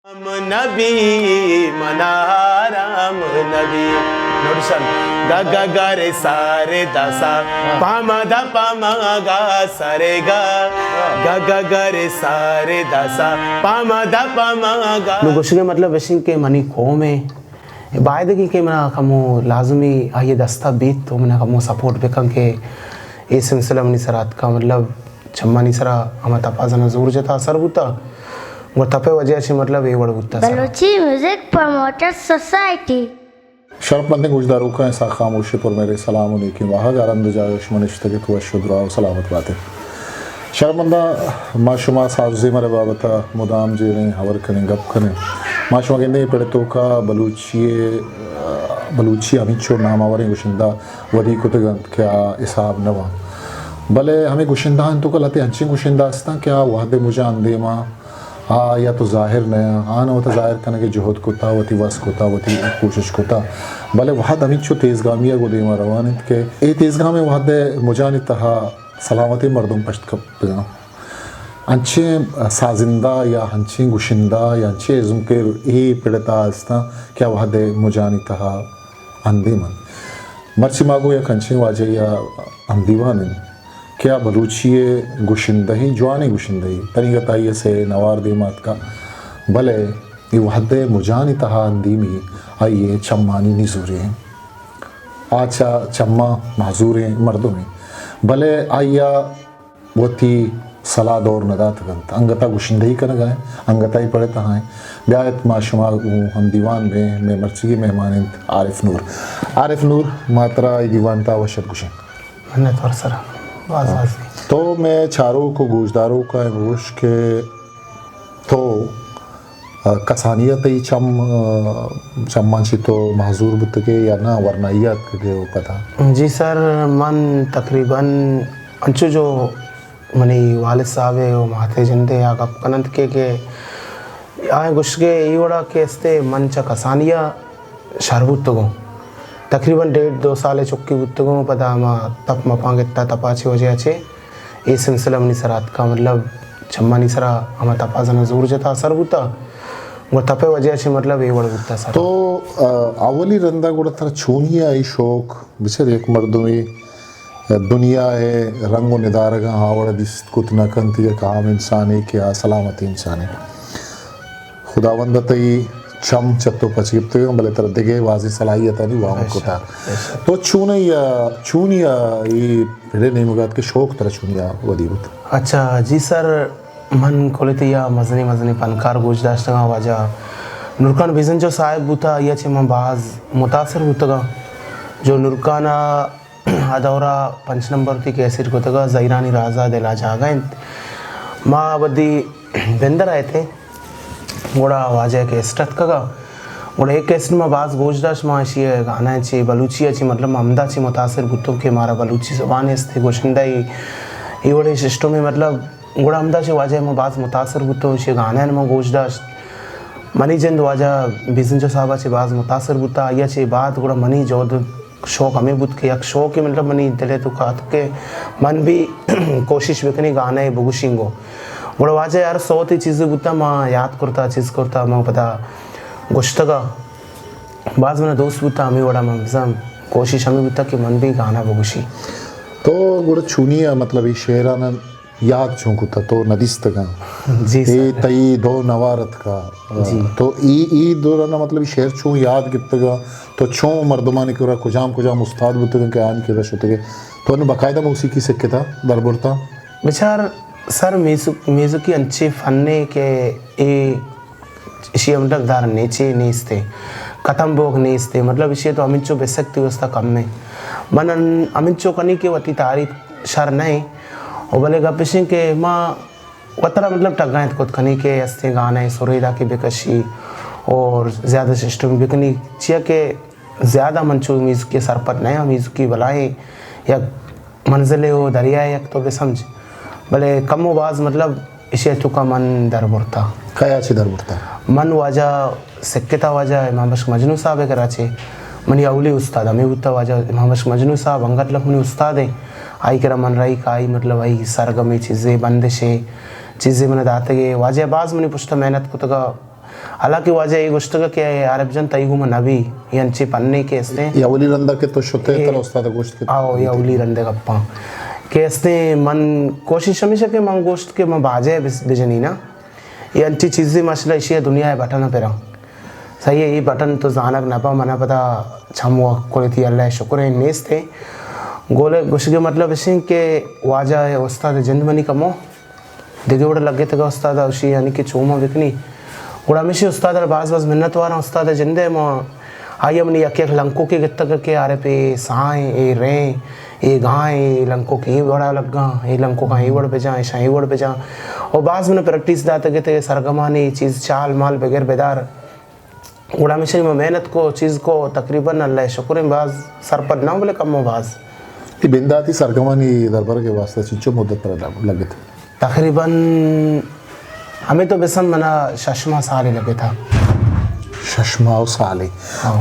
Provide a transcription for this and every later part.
राम नबी मना राम नबी नोडिशन ग ग ग रे सा रे दा सा पा म ध प म ग सा रे ग ग ग ग रे सा रे दा सा पा म ध प म ग नुगुशगे मतलब वशिंग के मनी खो में बायदगी के मना कमो लाजमी आये दस्ता बीत तो मना कमो सपोर्ट बेकं के ए सिलसिला मनी सरात का मतलब चम्मानी सरा हम तपाजना जरूर जता असर होता वो तपे वजह से मतलब ये बड़ा होता बलूची म्यूजिक प्रमोटर सोसाइटी शरफमंद गुजदारों का ऐसा खामोशी पर मेरे सलाम की वाह आरंद जागश मनिश्तगित व शुद्रा सलामत बातें शर्मंदा माशुमा साजी मरे बाबता मुदाम जी ने हवर कने गप कने माशुमा के पड़तों का बलूची अमिचो नामावरी गुशिंदा वदी कुतगंत क्या इसाब नवा भले हमें गुशिंदा तो कलते अंची गुशिंदा अस्ता क्या वहदे मुझे अंदेमा हाँ या तो जाहिर नया हाँ ना होता जाहिर करने के जोहद कोता वती वस कोता वती कोशिश कोता भले वहाँ दमित चो तेज़गामिया को दे मरवाने के ए तेज़गाम में वहाँ दे मुजानी तहा सलामती मर्दों पश्त कब अंचे साजिंदा या अंचे गुशिंदा या अंचे जुमकेर ए पड़ता अस्ता क्या वहाँ दे मुजानी तहा अंधे मन मर्ची मागो या कंचे वाजे या अंधीवाने क्या बलूचिए गुशिंदही जवानी गुशिंदही तरीक़ताइए से नवार दीमात का भले ये वहदे मुजानी तहा अंदीमी आइए चम्मानी निजूरे आचा चम्मा महजूरे मर्दों में भले आइया वती सलाद और नदात गंत अंगता गुशिंदही कर गए अंगता ही पड़े तहाँ ब्यायत माशुमा हम दीवान में मैं मर्ची की मेहमान आरिफ नूर मात्रा दीवान था वशत गुशिन मैंने तो सरा तो मैं चारों को गोशदारों का गोश के तो कसानियत ही चम्मांशी तो महजूर बुत के या ना वरनाइयात के वो पता जी सर मन तकरीबन अंचु जो मनी वालिद साहब है वो माथे जिंदे या कप कनंत के आए गुश के ये के अस्ते मन चा कसानिया शरबुत तो तकरीबन 1.5-2 साल चुक्की बुत्तगों पता मा तप मपांग इतना तपाचे हो जाए अच्छे ये सिलसिला मनी सरात का मतलब चम्मानी सरा हम तपाजना जरूर जता असर बुता वो तपे वजह से मतलब ये बड़ा बुता सर तो अवली रंदा गुड़ा तरह छूनिया आई शौक बिचर एक मर्दों में दुनिया है रंगो निदार का हावड़ दिस कुत न कंती है काम इंसान है क्या सलामती इंसान है खुदावंद तई चम चत्तो पचिपते भले तरह दिगे वाजी सलाहियत नहीं वहाँ को था तो चूनिया ये भिड़े नहीं मुगात के शौक तरह चूनिया वदीबत अच्छा जी सर मन कोलितिया मजनी पनकार गोजदाश्त का वाजा नुरकान विजन जो साहिब बुता या चे मैं बाज मुतासर बुतगा जो नुरकाना अदौरा 5 नंबर थी कैसेट को तगा ज़ैरानी राजा दिला जागा माँ बदी बेंदर आए थे गोड़ा वाजे के स्टत का गोड़ा एक कैसेट में बाज गोजदाश माशी है गाना है ची बलूची है ची मतलब अमदा ची मुतासर बुतों के मारा बलूची ज़बान है इसते गोशिंदा ये बड़े सिस्टम में मतलब गोड़ा अमदा ची वाजे में बाज मुतासर बुतों ची गाना है में गोजदाश मनी जंद वाजा बिजन जो साहबा ची बाज मुतासर बुता या ची बात गोड़ा मनी जोद शौक हमें बुत के एक शौक ही मतलब मनी दिले तो खात के मन भी कोशिश बेकनी गाना है बुगुशिंगो बड़ा वाजे यार सोती चीज़ें बुता माँ याद करता चीज़ करता माँ पता गुश्तगा बाज़ मैंने दोस्त बुता हमें बड़ा मज़म कोशिश हमें बुता कि मन भी गाना बुगुशी तो गुड़ा छूनिया मतलब ये शेराना याद चौंकुता तो नदिस्तगा जी ये तई दो नवारत का तो ई दौरान मतलब शेर छू याद कितगा तो छो मर्दमानी के कुजाम उस्ताद बुतगे के आन के रश होते तो अनु बकायदा मौसीकी सिक्के था दरबरता बेचार सर मेज़ु की अच्छी फन्ने के ए इसी मतलब दार नेचे नेस्ते कतम बोग नेस्ते मतलब इसे तो अमित चो बेसकती व्यवस्था कम में मन अमित चो कनी के वती तारीफ शर नहीं और भले गपिशें के माँ वतरा मतलब टगाएं खुद खनी के अस्ते गाने सुरेदा की बेकशी और ज़्यादा सिस्टम बिकनी चिया के ज़्यादा मंचो मीज़ के सर पर नया मीज़ की बलाएं या मंजिले हो दरिया एक तो बेसमझ भले कम बाज मतलब इसे चुका मन दरबुरता कया अच्छी दरबुरता मन वाजा सिक्केता वाजा इमाम बख्श मजनू साहब है कराचे मनी अवली उस्ताद हमें उतना वाजा इमाम बख्श मजनू साहब अंगत लखमनी उस्ताद है आई करा मन रही का आई मतलब आई सरगमी चीज़ें बंदिशें चीज़ें मैंने दाते के वाजे बाज मैंने पुछता मेहनत को तक हालांकि वाजे ये गोष्ट के अरबजन तयहु में नबी यांची पन्ने के इसने यावली रंदा के तो शुते तर उस्ताद गोश्त के आओ या उली रंदे गप्पा के इसने मन कोशिश हमेशा के मन गोश्त के मन बाजे बिजनी ना ये अंची चीज़ें मसला इसी दुनिया है बटन पे रहा सही है ये बटन तो जानक नपा मना पता छमुआ कोई थी अल्लाह शुक्र है नेस थे गोले गुश के मतलब इसी के वाजा है उस्ताद जिंदमनी कमो देखे उड़ा लगे तक उस्ताद उसी यानी कि चूमा बिकनी उड़ा मिशी उस्ताद बाज बाज मिन्नत वाला उस्ताद जिंदे मो आई हमने यके लंको के गित्तक के आ रहे पे साए ए रे ए गाय लंको के बड़ा लगा ए लंको का ही वड़ पे जा ऐसा ही वड़ पे जा और बाज मैंने प्रैक्टिस दाते के ते सरगमानी चीज़ चाल माल बगैर बेदार उड़ा मिशी में मेहनत को चीज़ को तकरीबन अल्लाह शुक्र बाज सर पर ना बोले कम बाज ये बिंदाती सरगमानी दरबार के वास्ते चिंचो मुद्दत पर लगे थे तकरीबन हमें तो बेसन मना शशमा साल ही लगे था शशमा साले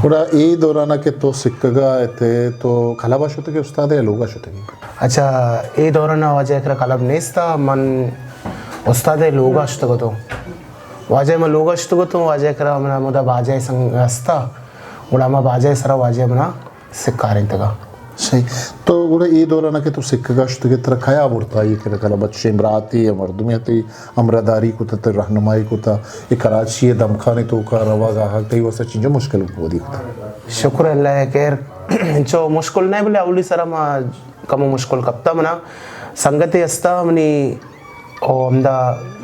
उड़ा ए दौराना के तो सिक्का थे तो खलाबाश होते के उस्ताद है लोगा होते के अच्छा ये दौरान वाजे एक कलब नेस्ता मन उस्ताद है लोगा को तो वाजे में लोगा को तो वाजे करा मना मुदा बाजे संगस्ता उड़ा में बाजे सरा वाजे मना सिक्का तगा सही तो उड़ा ए दौराना के तो सिक्का के तरह खाया बुड़ता ये के कला बच्चे इमराती या मर्दमियती अमरदारी को तो रहनुमाई को था ये कराची दमखाने तो का रवा गाह कई वैसे चीज़ें मुश्किल को दी शुक्र अल्लाह केर जो मुश्किल नहीं बोले अवली सरा मा कम मुश्किल कप्ता मना संगति अस्ता मनी ओ हमदा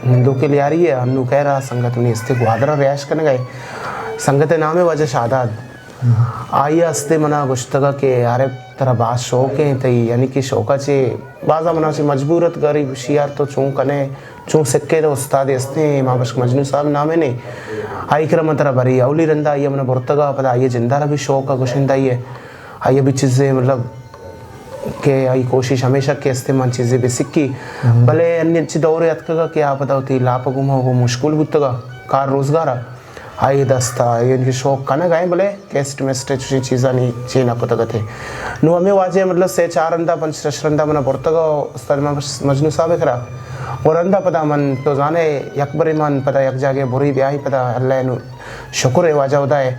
हिंदू के लिए आ रही है हमनु कह रहा संगत मनी इस्ते गुआदरा रियाश करने गए संगत नाम है वजह शादात आई अस्ते मना गुश्तगा के यारे तरह बात शौक है तई यानी कि शौका चे बाजा मना से मजबूरत गरीब शियार तो चूं कने चूं सिक्के तो उस्ताद अस्ते मां बश मजनू साहब नामे ने आई क्रम तरह भरी अवली रंदा आई मना बुरतगा पता आई जिंदा भी शौक का गुशिंदा ही है आई भी चीज़ें मतलब के आई कोशिश हमेशा के अस्ते मन चीज़ें भी सिक्की भले अन्य अच्छी दौरे अतका क्या पता होती लाप गुमा वो मुश्किल बुतगा कार रोजगार आई दस्ता इनके शौक का ना गाए बोले केस्ट मेस्ट चुशी चीज़ा नहीं चीना को तक थे नु हमें वाजे मतलब से 4 रंदा 5 रंदा मना बुरतगा उस्ताद मजनू साहब करा और रंदा पता मन तो जाने यकबरी मन पता यक जागे बुरी ब्याही पता अल्लाह नु शुक्र है वाजा होता है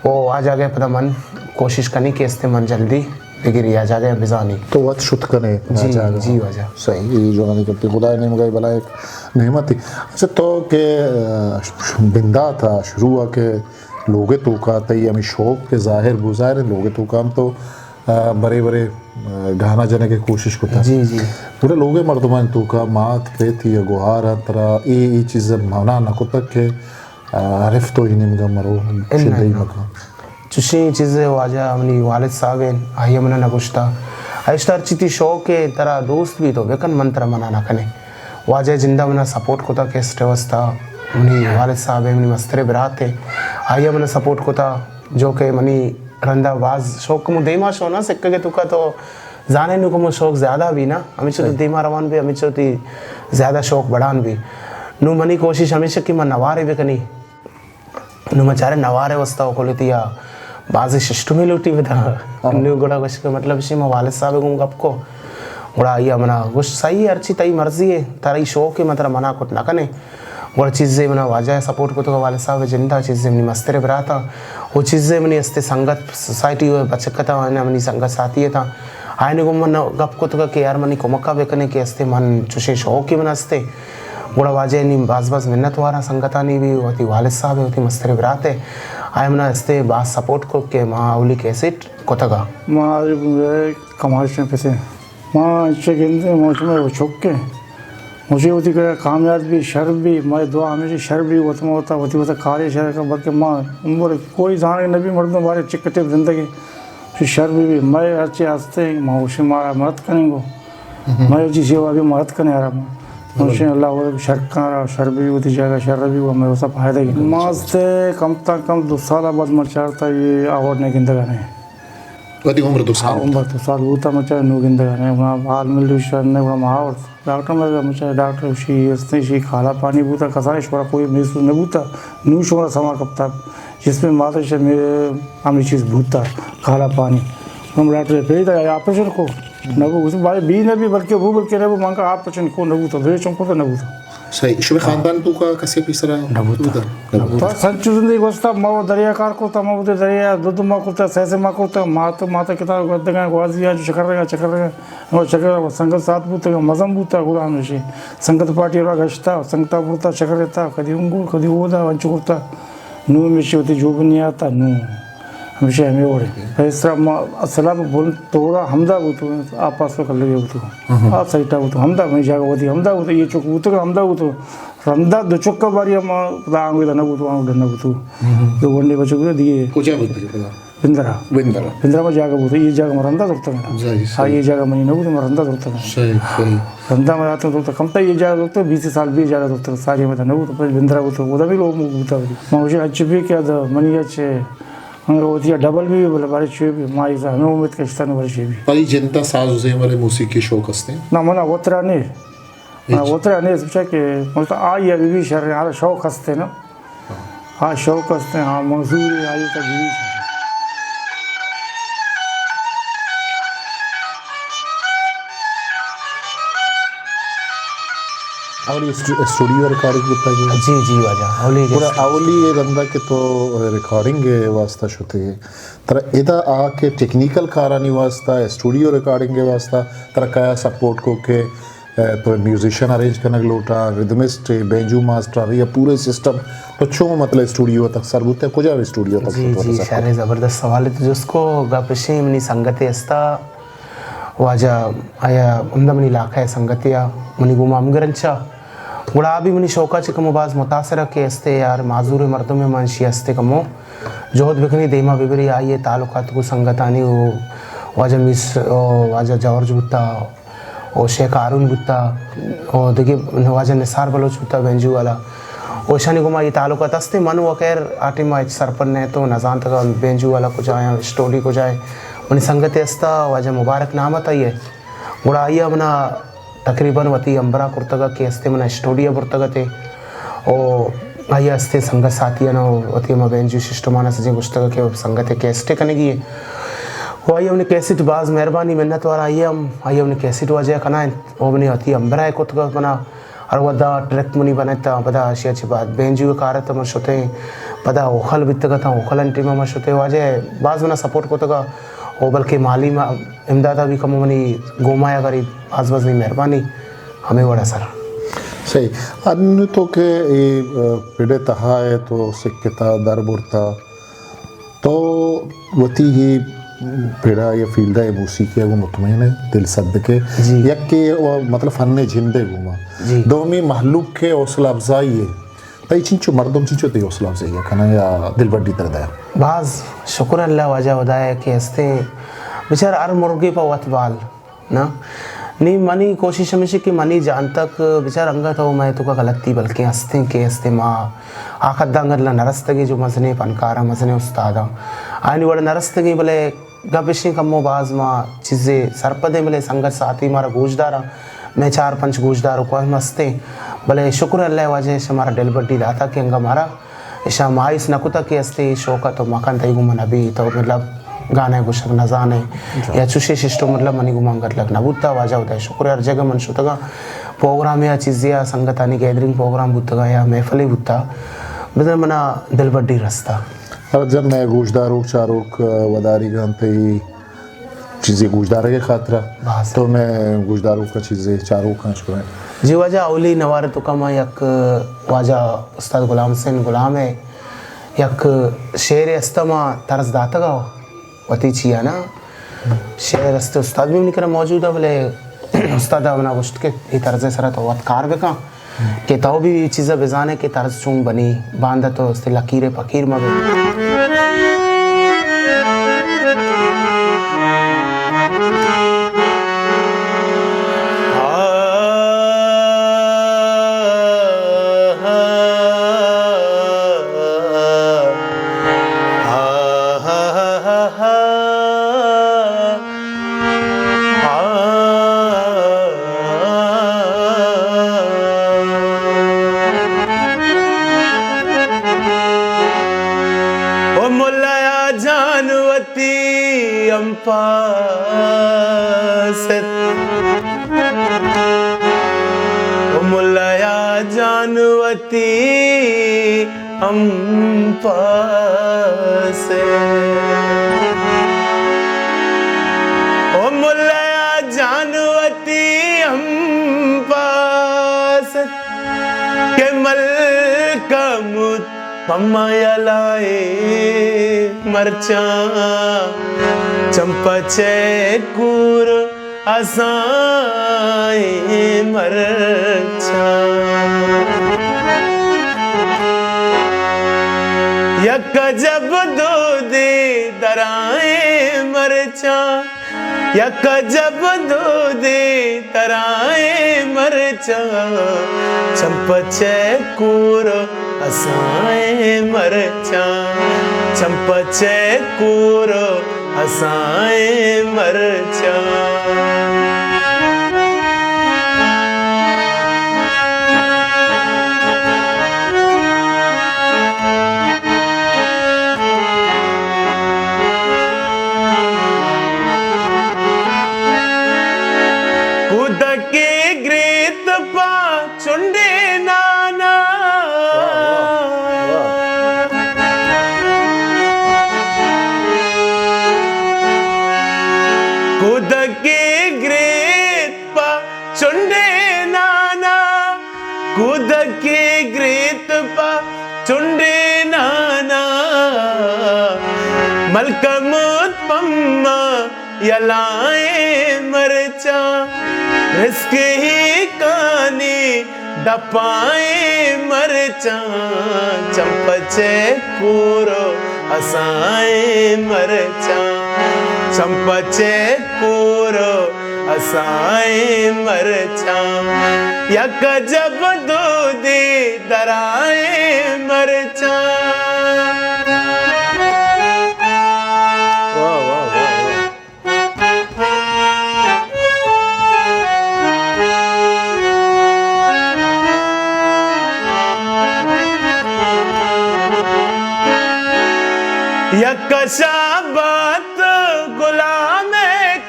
वो आ जागे पता मन कोशिश करनी के इसते मन जल्दी डिग्री आ जागे बिजानी तो वत शुद्ध करे जी जी वजह सही ये जो नहीं करती खुदा ने मगाई भला एक नेमत थी अच्छा तो के बिंदा था शुरू के लोगे तो का तई हमें शौक के जाहिर बुजाहिर लोगे तो काम तो बड़े बड़े गाना जाने की कोशिश को था जी जी पूरे लोगे मर्दमान तो का मात पे थी गुहार तरह ये चीज़ माना न को तक के आरिफ तो इन्हें मगा मरो शिद्दई मका चुशी चीज़ें वाजा अपनी वालिद साहब हैं आई मना न कुछ था आइस्तार चिती शौक के तरह दोस्त भी तो बेकन मंत्र मना ना कने वाजे जिंदा मना सपोर्ट को था केस्ट अवस्था मनी वालिद साहब मनी मस्तरे बरात थे आई मना सपोर्ट को था जो के मनी रंदा बाज शौक मु देमा शो ना सिक्के के तुका तो जाने नु को मु शौक ज़्यादा भी ना हमेशा तो देमा रवान भी हमेशा तो ज़्यादा शौक बढ़ान भी नु मनी कोशिश हमेशा की मन नवारे भी कनी नु मचारे नवारे वस्ता को लेती या बाजी शिष्ट में लूटी बता न्यू गुड़ा कुछ का मतलब इसी में वालिद साहब को आपको गुड़ा ये मना कुछ सही है अच्छी तई मर्जी है तारा शौक है मतलब मना कुछ ना कने गुड़ा चीज़ें मना वाजा सपोर्ट को तो वालिद साहब जिंदा चीज़ें मनी मस्तरे बराता वो चीज़ें मनी अस्ते संगत सोसाइटी बचकता आने मनी संगत साथी है था आने को मन गप को तो के यार मनी को मक्का बेकने के अस्ते मन चुशे शौक ही मन अस्ते गुड़ा वाजे नहीं बास बास मिन्नत वारा संगता नहीं भी होती वालिद साहब होती मस्तरे बरात है आय मना इसते बात सपोर्ट को के माँ अवली कैसे कोतगा माँ कमाल से पैसे माँ अच्छे गिनते मौसम में वो छुक के मुझे होती कर कामयाब भी शर भी मैं दुआ हमेशा शर भी होता होता कार्य शर का बल्कि माँ उम्र कोई जान नबी मर्द बारे चिकटे जिंदगी फिर शर भी मैं अच्छे हंसते माँ उसे मारा मदद करेंगे मैं अच्छी सेवा भी मदद करने आ रहा मुझे अल्लाह वो शर का शर भी होती जाएगा शर भी वो मैं सब फायदा की माँ से कम तक कम 2 साल बाद मचाता ये आवड़ नहीं गिनता गाने वही उम्र 2 साल उम्र 2 साल होता मचा नो गिनता गाने वहाँ हाल मिल रही शर ने वहाँ महावर डॉक्टर में मचा डॉक्टर शी इसने शी खाला पानी बूता कसाइश वाला कोई महसूस न बूता नूश वाला समा कपता जिसमें माता से मेरे हमें चीज़ भूता खाला पानी हम डॉक्टर भेज दिया ऑपरेशन को नबू उस बारे बी ने भी बल्कि वो बल्कि नबू मांगा ऑपरेशन को नबू तो भेज चमको तो नबू तो सही शुभ खानदान तू का कसे पिसरा तो संचु जिंदगी वस्ता माव दरिया कार को तमा उदे दरिया दुद मा को सैसे मा को मात माता किताब गदगा ग्वाजिया चकर संगत सात बूत मजम बूता गुलाम नशी संगत पार्टी रा गश्ता संगता बूता चकरता कदी उंगु कदी ओदा वंचु कुर्ता नू मिशी होती जो बनी आता नू हमेशा हमें ओरे इस तरह सलाम बोल तोड़ा हमदा बूतो आपस में कर लगे बूतो आ सहीटा बूतो हमदा में जागा होती हमदा बूतो ये चुक बूतो हमदा बूतो रंदा दो चुक्का बारी हम दांग विदा न बूतो आंग डन बूतो दो वंडे बच्चों को दिए कुछ बूतो पता बिंदरा में जागा बूतो ये जागा मरंदा करता है हाँ ये जागा मनी न बूतो मरंदा करता है सही रंदा में आते तो कम तक ये जागा करते 20 साल भी जागा करते सारी में न बूतो पर बिंदरा बूतो वो भी लोग बूता मुझे अच्छे भी क्या था मनी अच्छे होती है डबल भी बोले बारे छे भी माई सा हमें उम्मीद करता नहीं बारे छे भी पर जनता साज उसे हमारे मौसीकी शौक हस्ते ना मना वोतरा नहीं सोचा कि मतलब आई अभी भी शहर यार शौक हस्ते ना हाँ शौक हस्ते हाँ मजदूरी आई का भी और ये स्टूडियो रिकॉर्डिंग बताइए जी वाजा ಅವಳಿಗೆ पूरा आवली ये रंदा के तो रिकॉर्डिंग वास्ता शुते तरह इदा आके टेक्निकल कारानी वास्ता स्टूडियो रिकॉर्डिंग के वास्ता तरह क्या सपोर्ट को के तो म्यूजिशियन अरेंज करने लोटा रिदमिस्ट बेंजू मास्टर या पूरे सिस्टम तो छो मतलब स्टूडियो तक सरबुते कुछ स्टूडियो तक जी शारे ज़बरदस्त सवाल है तो जिसको गपशे मनी संगते अस्ता वाजा आया उम्दा मनी लाखा है संगतिया मनी गुमा अमगरंचा गुड़ा भी मनी शौका चे कमो बाज मुतासर के अस्ते यार माजूर मर्दों में मानशी अस्ते कमो जोहद बिखनी देमा बिबरी आई है ताल्लुकात को संगतानी वो वाजा मिस वाजा जॉर्ज बुत्ता और शेख आरुन बुत्ता और देखिए वाजा निसार बलोच बुत्ता बेंजू वाला ओशानी गुमा ये ताल्लुकात अस्ते मनु वकैर आटे मा सरपन ने तो नजान तक बेंजू वाला को जाए स्टोरी को जाए मनी संगते अस्ता वाजा मुबारक नाम आता है गुड़ा आई मना तकरीबन वती अंबरा कुर्तगा के अस्ते मना स्टूडियो बुर्तगते ओ आया अस्ते संगत साथिया नो वती म बेंजू शिष्टमाना सजे गुस्तगा के संगते के अस्ते कनेगी वो आई हमने कैसेट बाज मेहरबानी मिन्नत वाला आई हमने कैसेट वजह कना ओ बनी वती अंबरा कुर्तगा बना और वदा ट्रैक मनी बनाता पदा आशिया ची बात बेंजू कारत म शोते पदा ओखल बितगा था ओखल अंटी म शोते वजह बाज मना सपोर्ट कोतगा ओ बल्कि माली में इमदादा भी कम मनी गोमाया करी आसपास नहीं मेहरबानी हमें बड़ा सर सही अन्य तो के ये पेड़े तहा है तो सिक्कता दर बुरता तो वती ही पेड़ा ये फील्ड है मूसीकी है वो मुतमईन है दिल सद के यक के मतलब फन्ने जिंदे घुमा दोमी महलूक के हौसला अफजाई है तई चिंचो मर्दम चिंचो तई हौसला अफजाई है कना या दिल बड्डी दर्द है बाज शुक्र अल्लाह वजह वदाए कि हस्ते बेचार हर मुर्गे पर वतवाल ना नहीं मनी कोशिश हमेशा कि मनी जान तक बेचार अंगा तो मैं तो का गलती बल्कि हस्ते माँ आखत दांगला नरस्तगी जो मजने पनकारा मजने उस्तादा आनी वड़ा नरस्तगी भले गपिशी कमो बाज माँ चीज़ें सरपदे मिले संगत साथी मारा गोजदारा मैं 4-5 गोजदारों को मस्ते भले शुक्र अल्लाह वजह से हमारा दिल बड्डी दाता के अंगा मारा ऐसा माइस नकुता के हस्ते शौका तो मकान तई गुमन अभी तो मतलब गाने गुशक नजाने या चुशे शिष्टो मतलब मनी गुमांग कर लगना बुत्ता वाजा होता है शुक्र हर जगह मन शुतगा प्रोग्राम या चीज़ या संगतानी गैदरिंग प्रोग्राम बुत्तगा या महफली बुत्ता बदल मना दिल बड्डी रास्ता हर जब मैं गोशदारों चारों वदारी गानते ही चीज़ें गोशदार के खातरा तो मैं गोशदारों का चीज़ें चारों का शुक्र जी वाजा अवली नवार तो कमा यक वाजा उस्ताद गुलाम हुसैन गुलाम है यक शेर अस्तमा तरस दाता गाओ वती चिया ना शेर अस्त उस्ताद भी निकरा मौजूद है बोले उस्ताद अपना गुश्त के ये तरस सरा तो वत कार बेका के तो भी चीज़ें बेजाने के तरस चूंग बनी बांधा तो उससे लकीरे फकीर मगे मुल्लाया जा जानवती हम पासे ओ मुल्ला जानवती हम पास के मलका मुत पम्मायलाए मरचा चंपचे कूर असाए मरचा यक जब दो दे दराए मरचा यक जब दो दे तराए मरचा चंपचे कूर असाए मरचा चंपचे कूर असाए मरचा खुद के ग्रेत पा चुंडे नाना खुद के ग्रेत पा चुंडे नाना खुद के ग्रेत पा चुंडे नाना मलकमुत पम्मा यलाए मरचा रिस्क ही कानी दपाए मरचा चंपचे कूरो असाए मरचा चंपचे कूरो असाए मरचा यक जब दो दे दराए मरचा यक शाबात गुलाम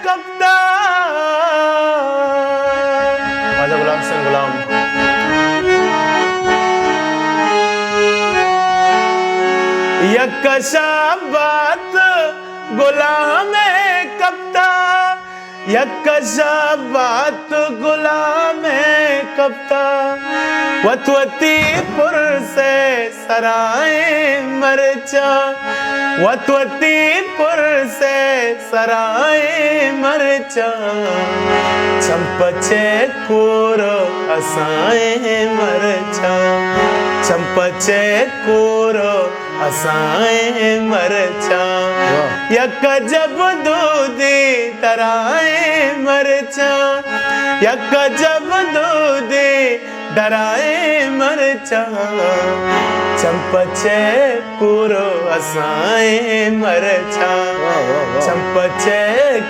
कब्दा आजा गुलाम से गुलाम यक शाबात गुलाम कब्दा यक शाबात गुलाम कब्दा वतवती पुर से सराए मरचा वतवती पुर से सराए मरचा चंपचे कूरो असाए मरचा चंपचे कूरो असाए मरचा यक जब दूधी तराए मरचा यक जब दूधी डराए मरचा चंपचे कूरो असाए मरचा चंपचे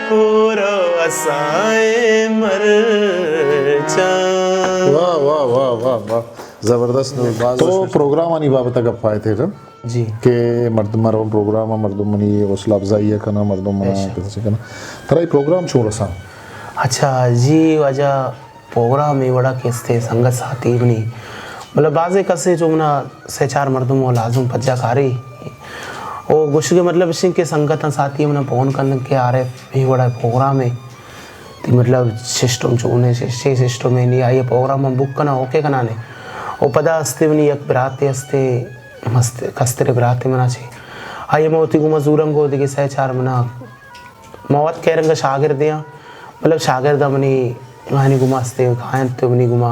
कूरो असाए मरचा वाह वाह वाह वाह वाह जबरदस्त तो प्रोग्राम आणि बाबत गप्पा आहे ते जी के मर्दम प्रोग्राम मर्दमनी हौसला अफजाई करना मर्दम तसे करना तर प्रोग्राम छोड़ सा अच्छा जी वजह प्रोग्राम में बड़ा केस थे संगत साथी बनी मतलब बाजे कसे जो मना से चार मर्दम वो लाजुम पज्जा कारी ओ गुश के मतलब सिंह के संगत साथी मना फोन करने के आ रहे भी बड़ा प्रोग्राम है तो मतलब सिस्टम जो उन्हें सिस्टम में नहीं आई प्रोग्राम हम बुक करना ओके करना ने ओ पदा हस्ते बनी एक बराते हस्ते मस्त कस्तरे बराते मना छे आइए मोती को मजूरम को दिखे से चार मना मौत कह रंग शागिर्द दिया मतलब शागिर्द मनी गाने घुमाते गायन तो मनी घुमा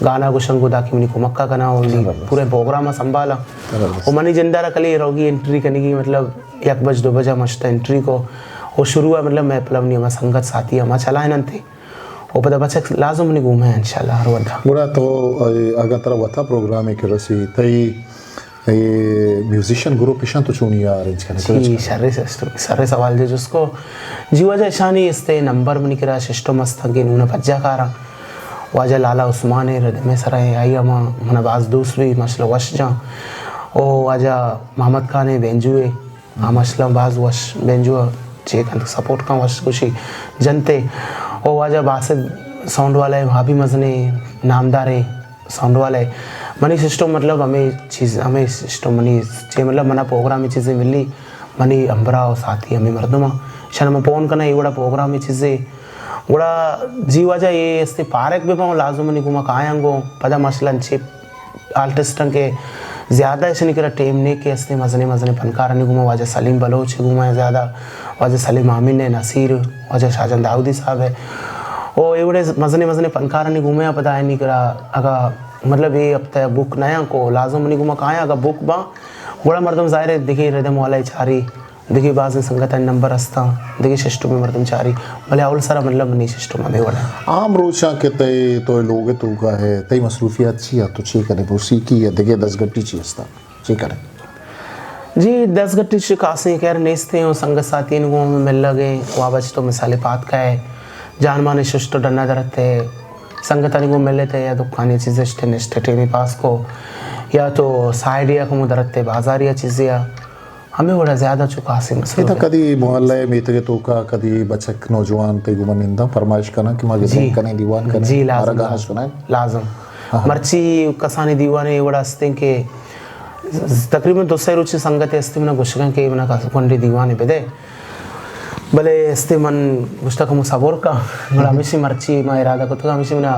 गाना गुशंगो दाकी मनी को मक्का करना और पूरे प्रोग्राम में संभाला और मनी जिंदा रखली रोगी एंट्री करने की मतलब 1 बज 2 बजे मस्त एंट्री को वो शुरू हुआ मतलब मैं मतलब नहीं हमारा संगत साथी हमारा चला है नंते वो पता बच्चे लाजम नहीं घूमे इंशाल्लाह हर वदा मुरा तो अगर तरह वता प्रोग्राम है कि रसी तई ये म्यूजिशियन ग्रुप ईशान तो चुनी अरेंज करने जी सारे सवाल जो जिसको जीवा जैशानी इसते नंबर में निकला सिस्टम मस्त के उन्हें भज्जा कारा वाजा लाला उस्मान है में सराय आई हम मनबाज दूसरी मसला वश जा ओ वाजा मोहम्मद खान है बेंजुए हम असलम बाज वश बेंजु चेक सपोर्ट का वश खुशी जनते ओ वाजा बासित साउंड वाला है भाभी मजने नामदार है साउंड वाले मनी सिस्टम मतलब हमें सिस्टम मनी चे मतलब मना प्रोग्राम चीज़ें मिली मनी अंबरा और साथी हमें मर्दमा शन में फोन करना ये बड़ा प्रोग्राम चीज़ें बड़ा जीवाजा ये अस्ते पारक भी पाऊँ लाजो मनी घुमा कायांगो पदा मसलन चिप आर्टिस्टन के ज़्यादा ऐसे नहीं करा टेम ने के अस्ते मजने फनकार नहीं घुमा वाजा सलीम बलोच घुमा ज़्यादा वाजा सलीम आमिन ने नसीर वाजा शाहजहां दाऊदी साहब है ओ ये बड़े मजने फनकार नहीं घूमे पता है नहीं करा अगर मतलब ये अब तक बुक नया को लाजम नहीं घुमा कहाँ अगर बुक बा बड़ा मर्दम ज़ाहिर है देखिए रदम वाला चारी देखिए बाज़ में संगत नंबर अस्ता देखिए सिस्टम में मर्दम चारी भले अवल सारा मतलब नहीं सिस्टम में वाला आम रोज़ के तय तो लोग तो का है तय मसरूफियात चाहिए तो ची करे वो सीखी है देखिए 10 घंटी चाहिए अस्ता ची करे जी 10 घंटे से कासे कह रहे नेस्ते हो संगत साथी इनको मिल लगे वहाँ बच तो मिसाले पात का है जान माने शिष्ट डरना दरते संगत को मिले थे या दुकानी चीज़ें स्टे टेमी पास को या तो साइडिया को मुदरते बाजारिया चीज़ें या हमें बड़ा ज़्यादा चुका से मसला इतना कदी मोहल्ले में तो तो का कदी बचक नौजवान ते गुमन इंदा फरमाइश करना कि मागे जी कने दीवान करने जी लाजम गाना सुनाए लाजम मर्ची कसानी दीवाने बड़ा हस्ते के तकरीबन दूसरे रुचि संगत हस्ते में गुशगन के मना का कंडी दीवाने पे दे भले हस्ते मन गुस्ता को मुसाबोर का बड़ा हमेशा मर्ची मैं इरादा को तो हमेशा मना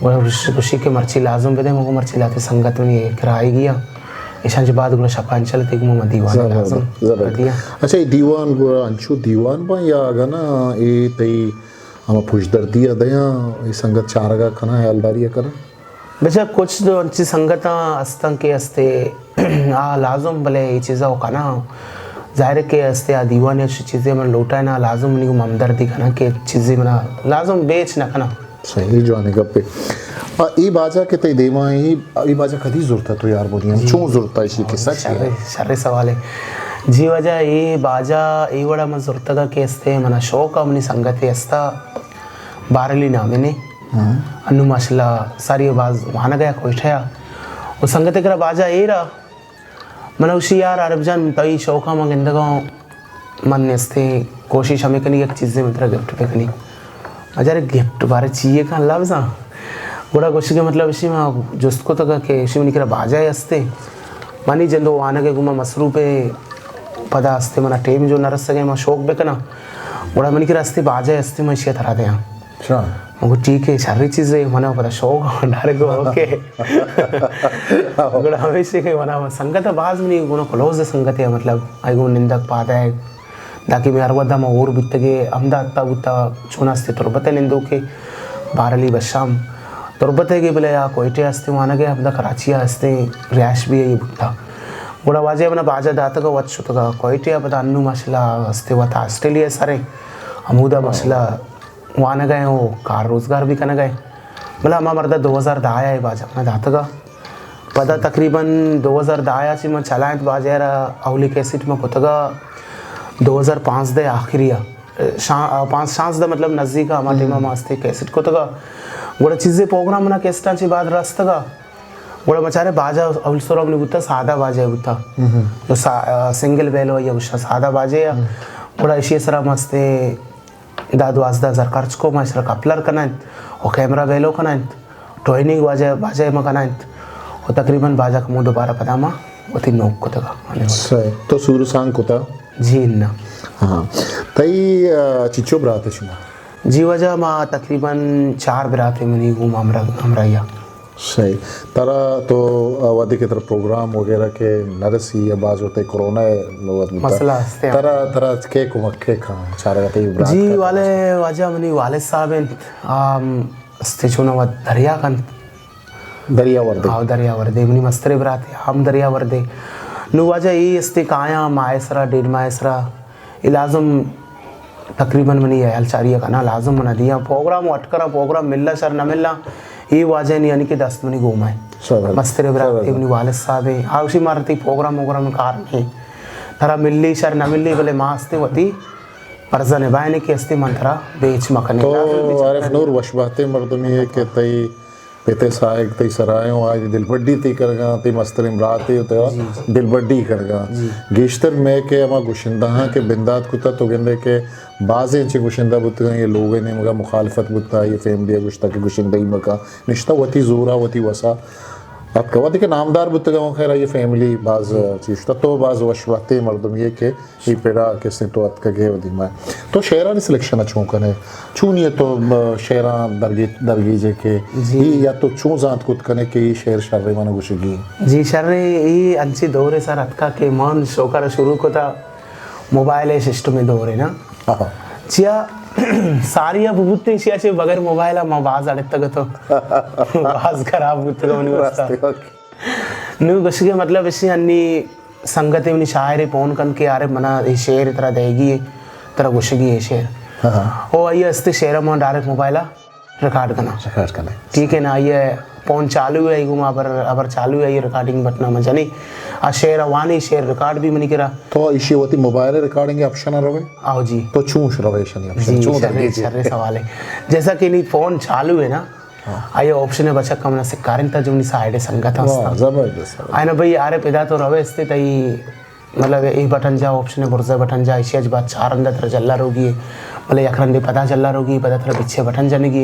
बड़ा खुशी के मर्ची लाजम पे दे मुझको मर्ची लाते संगत में ये कराई गया ईशान जी बाद गुला शपान चलते कि मुझे दीवान लाजम कर दिया अच्छा ये दीवान गुरा अंशु दीवान बा या गाना ये तई हम पुश दर दिया दया ये संगत चारगा खाना है अलदारिया करा बेचा कुछ जो अच्छी संगत अस्तंग के अस्ते आ लाजम भले ये चीज़ा हो खाना जाहिर के अस्ते आ दीवान अच्छी चीज़ें मन लौटा ना लाजम नहीं को ममदर्दी खाना के चीज़ें मना लाजम बेच ना खाना सही जो आने गप्पे ई बाजा के तई देवा ई बाजा कदी जरूरत है तो यार बोलिए क्यों जरूरत है इसी के सच है सारे सवाल है जी वजह ये बाजा ये बड़ा मन जरूरत का के अस्ते मना शौक अपनी संगत अस्ता बारली नामे ने अन्नू माशला सारी बाज वहाँ गया कोई ठया वो संगत करा बाजा ये रहा मन उसी यार अरबजान तई शौका में गिंदगा मन नेस्ते कोशिश हमें कनी एक चीज़ें मतलब गिफ्ट पे कनी अजर गिफ्ट बारे चाहिए का लफ्ज़ बड़ा कोशिश के मतलब इसी में जुस्त को तक के इसी में निकला बाजा है हस्ते मानी जंदो आने के गुमा मसरू पे पदा हस्ते मना टेम जो नरस सके मैं शौक बेकना बड़ा मन की रास्ते बाजा है हस्ते में इसी तरह दे अच्छा मुझे ठीक है सारी चीज़ें मना पता शौक डायरेक्ट ओके बड़ा हमेशा के मना संगत बाज में नहीं गुना क्लोज संगत है मतलब आई गो निंदक पाता है दाकी में अरवदा में और बितगे अहमदाबाद बुता चुनास्ते तुरबते निंदो के बारली बशाम तुरबते के बोले या कोयटे हस्ते वहाँ गए अपना कराची हस्ते रियाश भी है ये बुता बड़ा वाजे अपना बाजा दाता का वच शुतगा कोयटे अपना अन्नू मसला हस्ते हुआ था ऑस्ट्रेलिया सारे अमूदा मसला वहाँ गए वो कार रोज़गार भी करने गए मतलब हमारा मर्दा 2010 आया है बाजा अपना दाता का पता तकरीबन 2010 से मैं चलाएं तो बाजा यार अवली कैसेट में कुतगा 2005 दे आखिरी 5 दा मतलब नज़दीक हमारे टीम में आस्ते कैसेट को तगा बड़ा चीज़ें प्रोग्राम मना कैसेटा ची बाद रास्ता का बड़ा मचारे बाजा अवल सोरा अपने बुता सादा बाजा है बुता जो सिंगल बेल हो या उसका सादा बाजे या बड़ा इसी सरा मस्ते दादू आजदा जर खर्च को मैं सर कपलर कनाएं और कैमरा बेलो कनाएं ट्रेनिंग बाजा में कनाएं और तकरीबन बाजा का मुँह दोबारा पदामा वो तीन नोक को तगा सही तो सूर सांग को था जी ना हाँ तई चिचो बराते चुना जी वजह माँ तकरीबन 4 बराते मनी घूम हमरा या सही तारा तो वादे की तरफ प्रोग्राम वगैरह के नरसी या बाज होते कोरोना मसला हस्ते तारा तारा के कुमक्के खा चार गते जी वाले वजह मनी वाले साहब अस्ते चुना व दरिया कन दरिया वर्दे हाँ दरिया वर्दे मनी मस्तरे बराते हम दरिया वर्दे नु वजह ये अस्ते काया मायसरा 1.5 मायसरा इलाजम तकरीबन मनी हलचारिया का ना लाजम मना दिया प्रोग्राम अटकरा प्रोग्राम मिलना सर ना मिलना ये वाजे नहीं यानी कि 10 मनी घूमाए मस्तरे बराते मनी वाले साहब है आउसी मारती प्रोग्राम कार नहीं थरा मिलली सर ना मिलली बोले मास्ते वती पर्जा ने बायने के अस्ते मंत्रा बेच मखने तो आरिफ नूर वशबाते मर्दमी है कि तई इते साइक ते सरायों आज दिल बड्डी ती करगा ते मस्तरिम रात ते दिल बड्डी करगा गेश्तर में के अमा गुशिंदा हां के बिंदात कुता तो गंदे के बाज़े चे गुशिंदा बुतगा ये लोग ने मगा मुखालफत बुता ये फैमिली गुश्ता के गुशिंदा ही मका निश्ता वती जोरा वती वसा आप कवा के नामदार बुतगा खैर ये फैमिली बाज चीज तो बाज वशवते मर्दम ये के ही पेड़ा के से तो अत के वदी में तो शेरा ने सिलेक्शन अचो कने चूनिए तो शेरा दरगी जे के ही या तो चू जात कुत कने के शेर शर्रे मन गुशगी जी शर्रे ई अंची दौरे सर अतका के मन शोकर शुरू को था मोबाइल सिस्टम में दौरे ना चिया सारिया बुबुत्ते शियाचे बगैर मोबाइल मा बाज अडतग तो बाज खराब बुत्तग मनी वस्ता नु गशगे मतलब इसी अन्नी संगते मनी शायरे फोन कन के यार मना ये शेर तरह देगी तरह गुशगी ये शेर ओ ये अस्ते शेर मा डायरेक्ट मोबाइल रिकॉर्ड करना ठीक है ना ये फोन चालू है गुमा अबर चालू है ये रिकॉर्डिंग बटना मजा नहीं आ शेर वानी शेर रिकॉर्ड भी मनी करा तो इसी होती मोबाइल रिकॉर्डिंग ऑप्शन रवे आओ जी तो चूश रवे शनी ऑप्शन चू शर्रे शर्रे सवाल है जैसा कि नहीं फोन चालू है ना आये ऑप्शन है बच्चा कमना से कारण था जो नहीं साइड संगत वाह जबरदस्त आये ना भाई यारे पैदा तो रवे इसते तई मतलब ये बटन जा ऑप्शन है बुर्जा बटन जा इसी आज बात चार अंदर तरह जल्ला रोगी मतलब यकरंदे पता जल्ला रोगी पता तरह पीछे बटन जाने की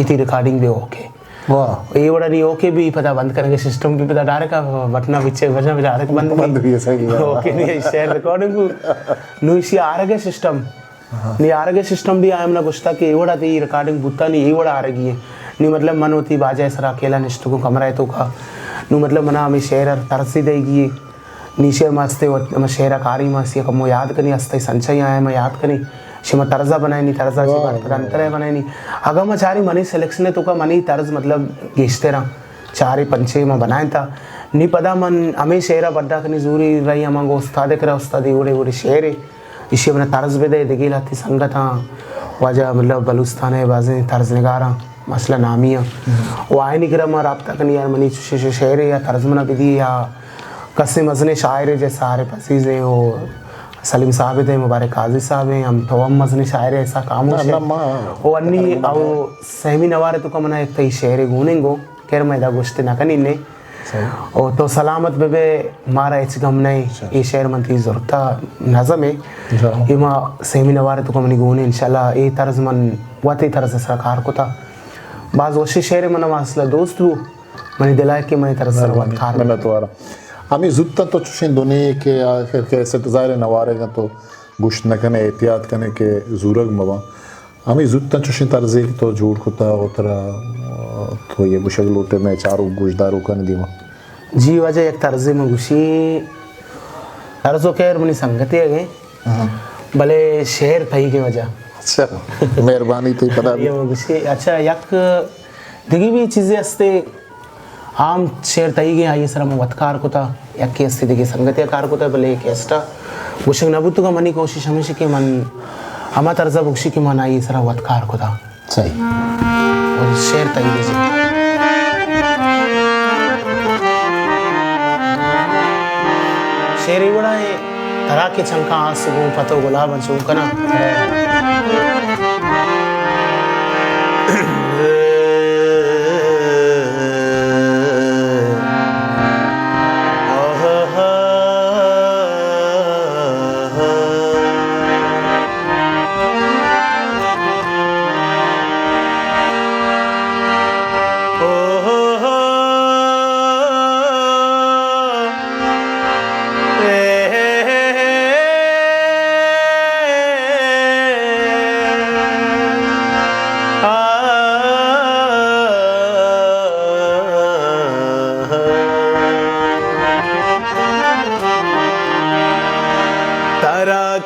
इतनी रिकॉर्डिंग भी ओके वाह ये बड़ा नहीं ओके भी पता बंद करेंगे सिस्टम भी पता डायरेक्ट बटना पीछे बटना भी डायरेक्ट बंद भी सही ओके नहीं शेयर रिकॉर्डिंग को नु इसी आरगे सिस्टम नहीं आरगे सिस्टम भी आया हमने गुस्ता के ये बड़ा थी रिकॉर्डिंग बुता नहीं ये बड़ा आरगी है नहीं मतलब मन होती बाजा सर अकेला निष्ठ को कमरा है तो का नु मतलब मना हमें शेयर तरसी देगी नीचे मस्ते शेर कारी मस्ती कमो याद करनी अस्ते संचय आया मैं याद करनी शिमा तर्जा बनाई नहीं तर्जा ची बात पर अंतर है बनाई नहीं अगर मैं चारी मनी सिलेक्शन है तो का मनी तर्ज मतलब गेस्ते रहा चारी पंचे में बनाए था नहीं पता मन हमें शेरा बड्डा करनी जरूरी रही हम उस्ताद करा उस्ताद उड़े उड़े शेर है इसी अपना तर्ज भी दे दिगी लाती संगत हाँ वजह मतलब बलुस्तान है बाजे तर्ज निगारा मसला नामी है वो आए नहीं करा मैं राब्ता करनी यार मनी शेर है या तर्ज मना विधि या कस्से मजने शायर है जैसे सारे पसीज हैं वो सलीम साहब थे मुबारक काजी साहब हैं हम तो हम मजने शायर ऐसा काम हो वो अन्नी आओ सहमी नवारे तो कमना एक तई शेर गुनेंगो केर मैदा गोश्ते ना कनी ने ओ तो सलामत बेबे मारा इच गम नहीं ये शेर मंती जरूरत नज़म है इमा सहमी नवारे तो कमनी गुने इंशाल्लाह ये तर्ज मन वाते तर्ज सरकार को था बाज वशी शेर मना मासला दोस्त वो मनी दिलाए के मनी तर्ज सरवत खार मैंने तो आ रहा हमें जुत्ता तो चुशिन दुनिया के आखिर के ऐसे ज़ाहिर नवारे का तो गुश्त न करने एहतियात करने के ज़रूरत मवा हमें जुत्ता चुशिन तर्ज़े तो जोड़ खुदा उतरा तो ये मुशक लोटे में चारों गुशदारों का नहीं दिमा जी वजह एक तर्ज़े में गुशी तर्ज़ों के मनी संगति है गए भले शेर थई के वजह अच्छा मेहरबानी थी पता ये गुशी अच्छा यक दिगी भी चीज़ें अस्ते आम शेर तई गए आइए सर वत्कार को था या के स्थिति की संगति कार को था भले केस्टा गुशक नबुतु का मनी कोशिश हमेशा के मन हमा तर्जा बुक्शी के मन आइए सर वत्कार को था सही और शेर तई लीजिए शेर ही बड़ा है तरह के चंका आंसू पतो गुलाब अंशु कना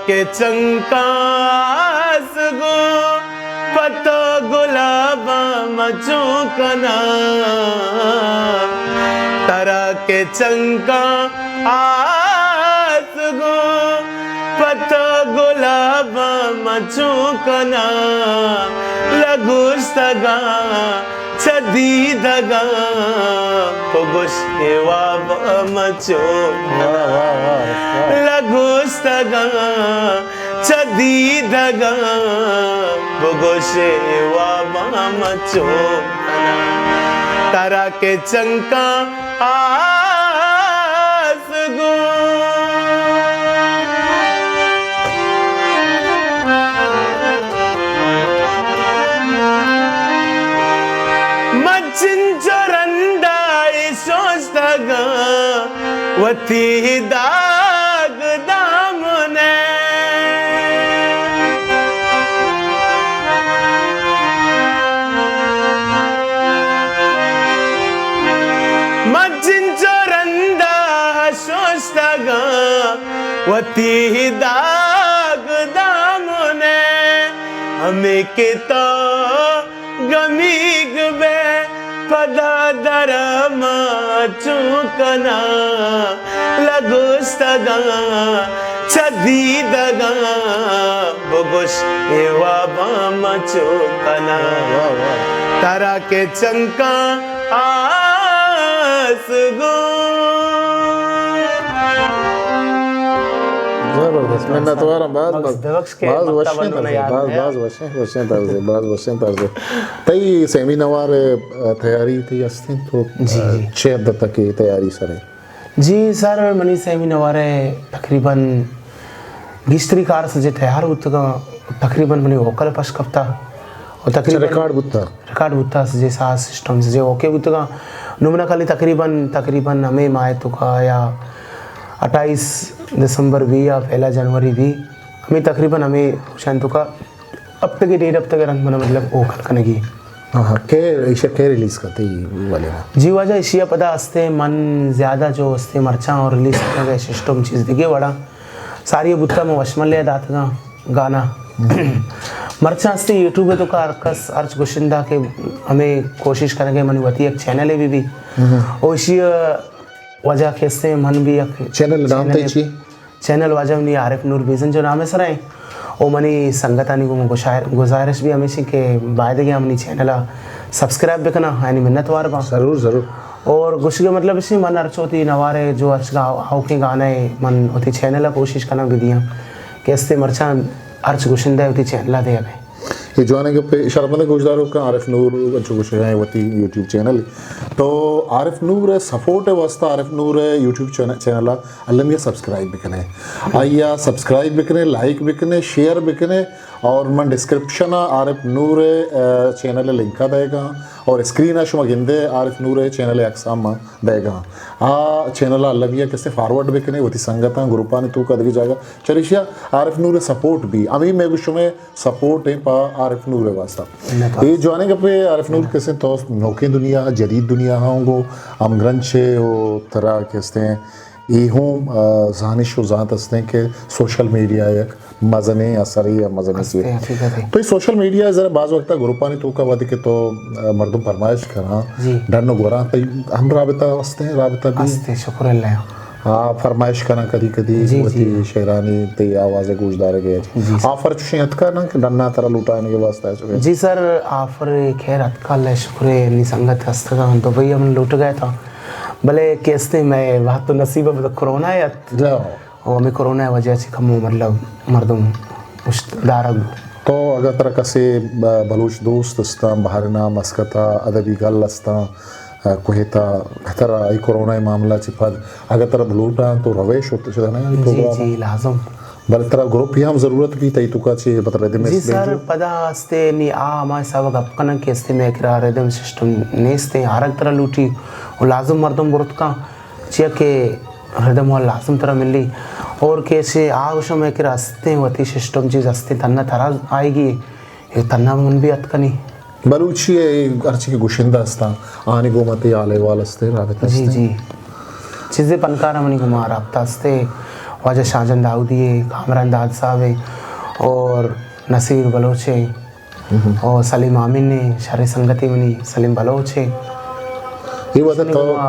के चंकास गो पतो गुलाब मचो कना तरा के चंका आस गो पतो गुलाब मचो कना लगुस्तगा छदी दगा पुगुश हेवा मचो लगुस्तगा छदी दगा पुगुश हेवा मचो तारा के चंका आस गो सोचता वती दाग दामने मजिन चोरंदा सोचता वती दाग दामने हमें के तो गमीग बे पदा दरम चुकना लगुस्तगा चदीदगा बगुश एवा बाम चुकना तारा के चंका आस गो जबरदस्त मैं तुम्हारा बाज तई सेमिनार तैयारी थी अस्ति तो छह तक की तैयारी सर जी सर मनी सेमिनार तकरीबन 20 कार से तैयार होता तकरीबन मनी वोकल पश कप्ता और तकरीबन रिकॉर्ड बुत्ता से सास सिस्टम से ओके बुत्ता नुमना खाली तकरीबन हमें माए तो का या 28 दिसंबर भी या 1 जनवरी भी हमें तकरीबन हमें शायद तो का अब तक डेट अब तक रंग बना मतलब वो कल कनेगी हाँ के रिलीज करते ही वाले जी वजह एशिया पता हस्ते मन ज़्यादा जो हस्ते मरचा और रिलीज करने का सिस्टम चीज़ दिखे बड़ा सारी बुत्ता में वशमल ले दात का गाना मरचा हस्ते यूट्यूब पे तो का अर्कस अर्च गुशिंदा के हमें कोशिश करेंगे मनवती एक चैनल है भी और इसी वजह कैसे मन भी एक चैनल वजह नहीं आरिफ नूर विजन जो नाम है सर है ओ मनी संगतानी को गुजारिश भी हमेशा के बाद गया मनी चैनल सब्सक्राइब भी करना यानी मिन्नत वार बा जरूर और कुछ के मतलब इसी मन अर्च होती नवारे जो अर्च हाउ के गाने मन होती चैनल कोशिश करना भी दिया कैसे मरचा अर्च गुशिंदा होती चैनल दे अबे ये जो आने के पे शर्मंद गुजदारों का आरिफ नूर जो कुछ है वती यूट्यूब चैनल तो आरिफ नूर सपोर्ट है वास्ता आरिफ नूर यूट्यूब चैनल अल्लाह ये सब्सक्राइब भी करें आइया सब्सक्राइब भी करें लाइक भी करें शेयर भी करें और मैं डिस्क्रिप्शन आरिफ नूर चैनल लिंक देगा और स्क्रीन शुमा गिंदे आरिफ नूर चैनल एक्साम देगा आ चैनल अल्लाह भी कैसे फॉरवर्ड भी करें वती संगत ग्रुपा ने तू कदगी जाएगा चलिशिया आरिफ नूर सपोर्ट भी अभी मैं कुछ में सपोर्ट है पा आरिफ नूर वास्ता ये जो आने के पे आरिफ नूर कैसे तो नौके दुनिया जदीद दुनिया होंगो हम ग्रंचे वो तरह कैसे हैं ये हूँ जानिश ज़ात हंसते के सोशल मीडिया एक मज़ने असर या मज़ने की तो ये सोशल मीडिया ज़रा बाज़ वक्त ग्रुपा ने तो का वादी के तो मर्दम फरमाइश करा डरनो गोरा तो हम राबता हंसते हैं राबता भी शुक्र अल्लाह हाँ फरमाइश करना कदी कदी वती शेरानी ते आवाज़ गूंजदार गए ऑफर चुशियत का ना कि डरना तरह लुटाने के वास्ते है जी सर ऑफर खैर अतकाल शुक्र नि संगत हस्तगा तो भई हम लुट गए था भले कैसे मैं बात तो नसीब में कोरोना है और हमें कोरोना वजह से कम मतलब मर्दम दारग तो अगर तरह कसे बलूच दोस्त अस्ता बहरना मस्कता अदबी गल अस्ता कोहेता तरह आई कोरोना मामला चिपद अगर तरह बलूटा तो रवेश होते ना जी लाजम बल तरह ग्रुप ही हम जरूरत भी तई तुका चे बता रहे में जी सर पदा अस्ते नी आ हमारे सब अपकन के अस्ते में करा रिदम सिस्टम नेस्ते हरक तरह लूटी और लाजम मर्दम बुरत का चिया के हृदम वाला लाजम तरह मिली और कैसे आग में के रास्ते वती सिस्टम चीज अस्ते तन्ना तरह आएगी ये तन्ना मन भी अतकनी बलूची अर्ची के गुशिंदा अस्ता आने को मते आले वाल अस्ते राबता जी जी चीज़ें पनकार मनी को मार राबता अस्ते वजह शाहजन दाऊदी कामरान दाद साहब और नसीर बलोच और सलीम आमिन ने शर संगति मनी सलीम बलोच ये बात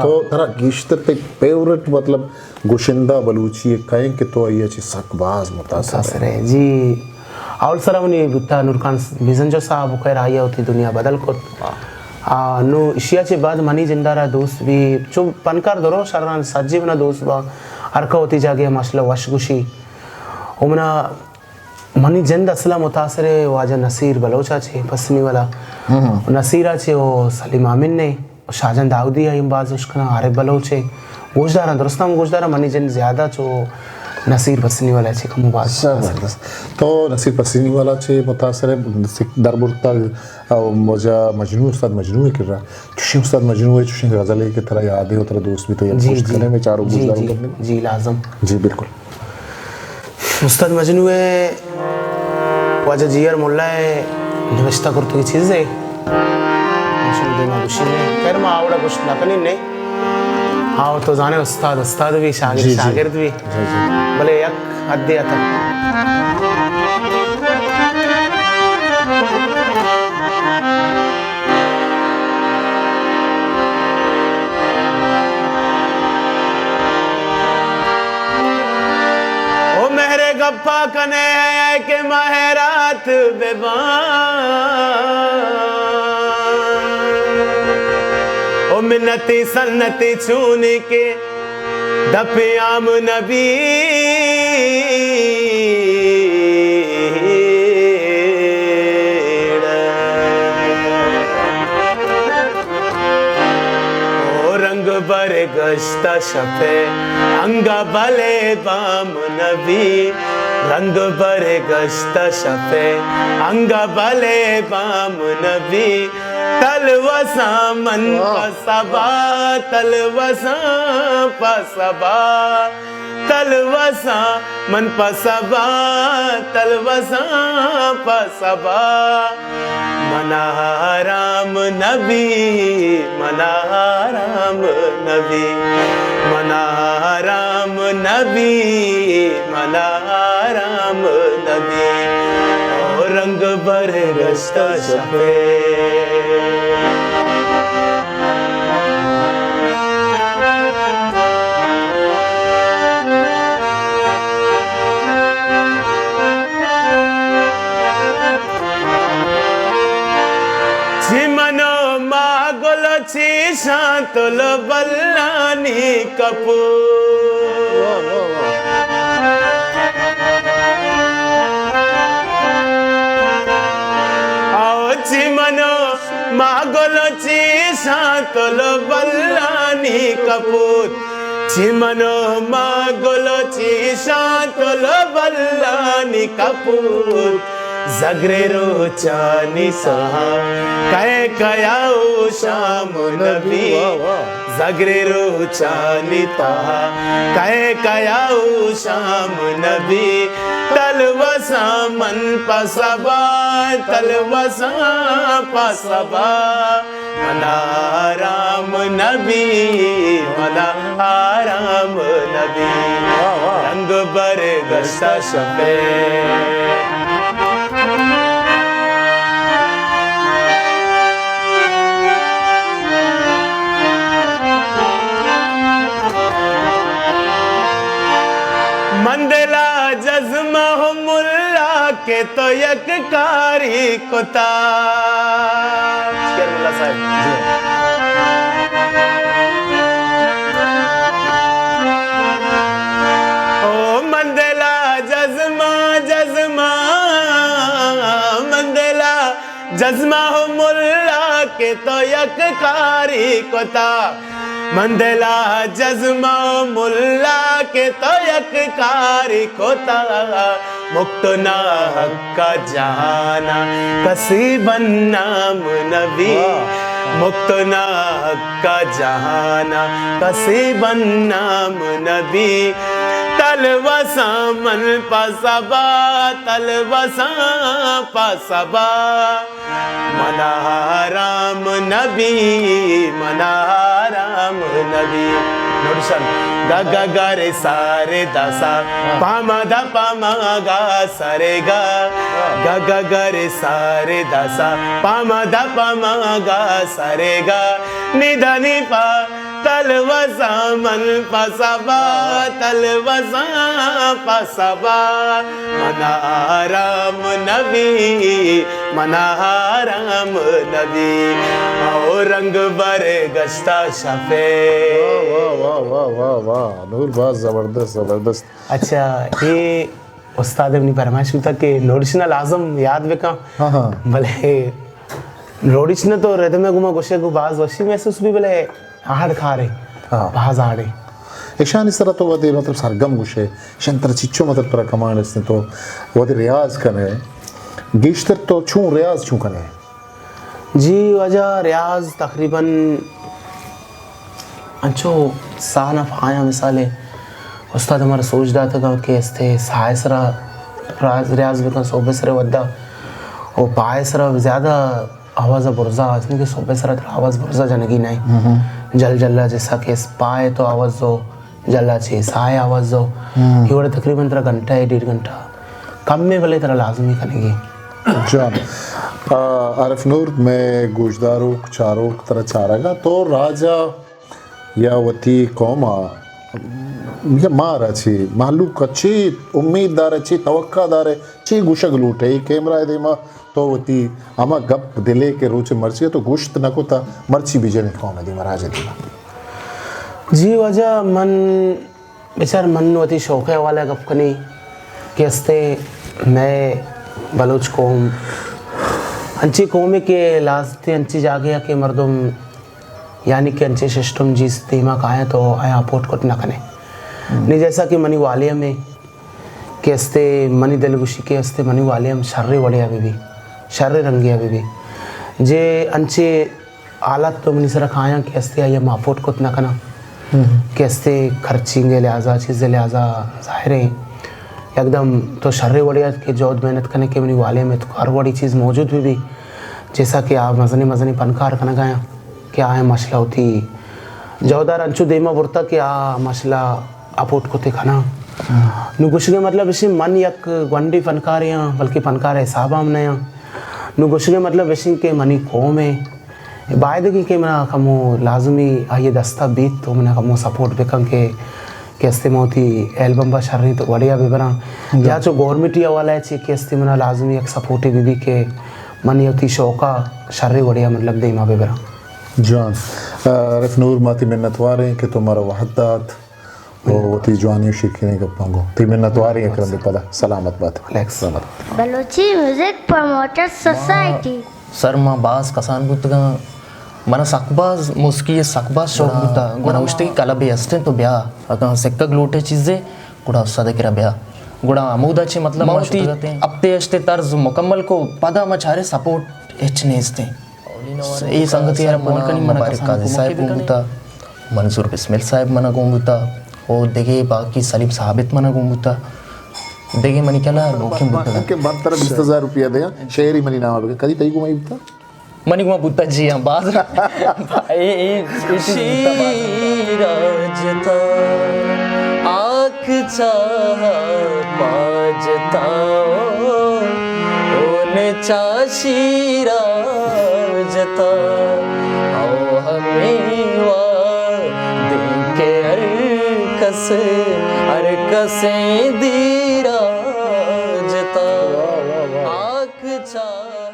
तो तरह गिश्तर पे फेवरेट मतलब गुशिंदा बलूची कहें कि तो ये चीज सकबाज मुतासर है जी और सर उन्हें बुत्ता नूरखान विजन जो साहब कह रहा होती दुनिया बदल को नो इशिया के बाद मनी जिंदारा दोस्त भी जो पनकार दरो शरण सज्जी बना दोस्त बा अरका होती जागे माशला वशगुशी उमना मनी जिंद असला मुतासर वाजा नसीर बलोचा छे पसनी वाला नसीरा छे वो सलीम आमिन ने शाहजहां दाऊदी अयम बाज उसका आरिफ बलोच है गोशदारा दुरुस्ताम गोशदारा मनी जन ज़्यादा जो नसीर पसनी वाला है कम बाज जबरदस्त तो नसीर पसीनी वाला छे मुतासर दरबुरता मजा मजनू उस्ताद मजनू है किरा चुशी उस्ताद मजनू है चुशी गज़ल की तरह याद है उतर दोस्त भी तो जी ये करने में चारों जी गुज़ारों जी करने में जी लाजम जी बिल्कुल उस्ताद मजनू है वाजा जियर मुल्ला है निवस्ता करते की चीज़ है मुझे देना खुशी है कर मैं आवड़ा कुछ ना करनी नहीं हाँ तो जाने उस्ताद उस्ताद भी जी, जी। शागिर्द भी जी जी भले एक हद तक ओ मेरे गप्पा कने के महरात ओ मिन्नती सन्नती चून के दपियाम नबी ओ रंग बर गश्त शफे अंगा भले बाम नबी रंग बर गश्त शफे अंगा भले बाम नबी तलवसा मन पसबा तलवसा पसबा तलवसा मन पसबा तलवसा पसबा मनाराम नबी मनाराम नबी मनाराम नबी मनाराम नबी ओ रंग बर गश्त शफे చిమనో మాగొలచి శాంతుల బల్లాని కపూ చిమనో మాగొలచి శాంతుల బల్లాని కపూర్ చిమనో మాగొలచి శాంతుల బల్లాని కపూర్ जगरेरो चानी सहा कहे कयाओ शाम नबी जगरेरो चानी तहा कहे कयाओ शाम नबी तलवसा मन पसबा तलवसा पसबा मनाराम नबी मनाराम नबी रंग बर गश्त शफे मंदला जज्मा हो मुल्ला के तो यक कारी कोता मुल्ला साहब ओ मंदला जज्मा जज्मा मंदला जज्मा हो मुल्ला के तो यक कारी कोता मंदला जज्मा मुल्ला के तो यक कारी कोता मुक्तना हक्का जाना कसी नाम नबी मुक्तना हक्का जाना कसी नाम नबी तलवसा मन पसबा तलवसा पसबा मनाराम नबी मनाराम नबी नोटिशन गा गा गा रे सारे दासा पामा दा पामा गा सरे गा गा गा गा रे सारे दासा पामा दा पामा गा सरे गा निधा नि पा तलवसा मन पसबा तलवसा पसबा मनाराम नबी मनाराम नबी ओ रंग बर गश्ता शफे वाह वाह वाह वाह वाह नूर बात जबरदस्त जबरदस्त अच्छा ये उस्ताद अपनी फरमाइश तक के नोटिशनल आजम याद बेका हाँ हाँ भले रोडिच ने तो रहते में गुमा गोशे को बाज वशी महसूस भी बोले आहड़ खा रहे हाँ। बाज आड़े ईशान इस तरह तो वह मतलब सरगम गुशे शंतर चिच्चो मतलब पर कमांड इसने तो वह रियाज करने गिश्तर तो छू रियाज छू करने जी वजह रियाज तकरीबन अंचो साल ऑफ आया मिसाले उस्ताद हमारा सोच रहा था कि इसते सायसरा रियाज भी का सोबे सरे वद्दा और पाए सरा ज़्यादा आवाज़ बुरजा इसमें कि सोबे सरा तो आवाज़ बुरजा जनगी नहीं जल जल्ला जैसा कि पाए तो आवाज़ दो जल्ला चाहिए साय आवाज़ दो ये बड़े तकरीबन तेरा घंटा है 1.5 घंटा कम में भले तेरा लाजमी करेंगी जान आरिफ नूर में गुजदारू चारों तरह चारेगा तो राजा या वती कौमा या मार अच्छी मालूक अच्छी उम्मीददार अच्छी तवक्कादार अच्छी गुशग लूटे कैमरा देमा तो वती आमा गप दिले के रोचे मर्ची तो गुश्त न को ता मर्ची बीजने कौन दी महाराज दी जी वजह मन बेचार मन वती शौक़ वाला गप कनी कि हस्ते मैं बलोच कौम अंची कौमी के लाजते अंची जागे के मर्दम यानी कि अंचे सिस्टम जिस दिमाग आया तो आया पोट कोट न कने नहीं जैसा कि मनी वालिया में के हस्ते मनी दिलगुशी के हस्ते मनी वालिया में शर्रे वड़े अभी भी शर्रे रंगे अभी भी जे अंचे आलत तो मनी सर खाया के हस्ते आया मापोट कोट न कना के हस्ते खर्चिंगे लिहाजा चीज़ें लिहाजा जाहिर है एकदम तो शर्रे वड़िया के जौद मेहनत करने के मनी वाले में तो हर बड़ी चीज़ मौजूद भी जैसा कि आप मजनी पनकार करना गया क्या है मसला होती जौदार अंचु देमा बुरता कि मसला अपोट को ते खाना नुगुशगे मतलब इसी मन यक गंडी फनकार यहाँ बल्कि फनकार हिसाब हमने यहाँ नुगुशगे मतलब इसी के मनी कौम है बायदगी के मना कमो लाजमी ये दस्ता बीत तो मना कमो सपोर्ट बेकम के कैसे मोती एल्बम बा शर्री तो बढ़िया बेबरा या जो गवर्नमेंट या वाला है ची कैसे मना लाजमी एक सपोर्टिव बीबी के मन योती शौका शर्री बढ़िया मतलब देमा बेबरा जान आरिफ नूर माती मिन्नतवारे कि तुम्हारा वहदत और ती जवानी शिकने का पंगो ती मिन्नतवारे है करम पता सलामत बात Relax. Balochi music promoter society सर माँ बास कसान बुतगा మన सकबाज मुस्की सकबाज शौक बुता गुड़ा उष्टे की कला भी हस्ते तो ब्याह अगर सेक्का ग्लोटे चीज़ें गुड़ा सदा किरा ब्याह गुड़ा अमूदा ची मतलब मौती अपते अष्टे तर्ज मुकम्मल को पदा मचारे सपोर्ट एचने इसते ये संगति यार मन कनी मन काजी साहब गुंगुता मंजूर बिस्मिल साहब मना गुंगुता और देखे बाकी सलीम साबित मना गुंगुता देखे मनी क्या ला लोकें बुता के बाद तरह 20,000 रुपया दिया शेरी मनी नाम आवे कदी तई को मैं बुता मनी को बुता जी हां बाज ए शीराजता आँख चाह बाजता ओन चाशीरा जता आओ हमें वा देखे हर कसे दीरा जता आँख चाह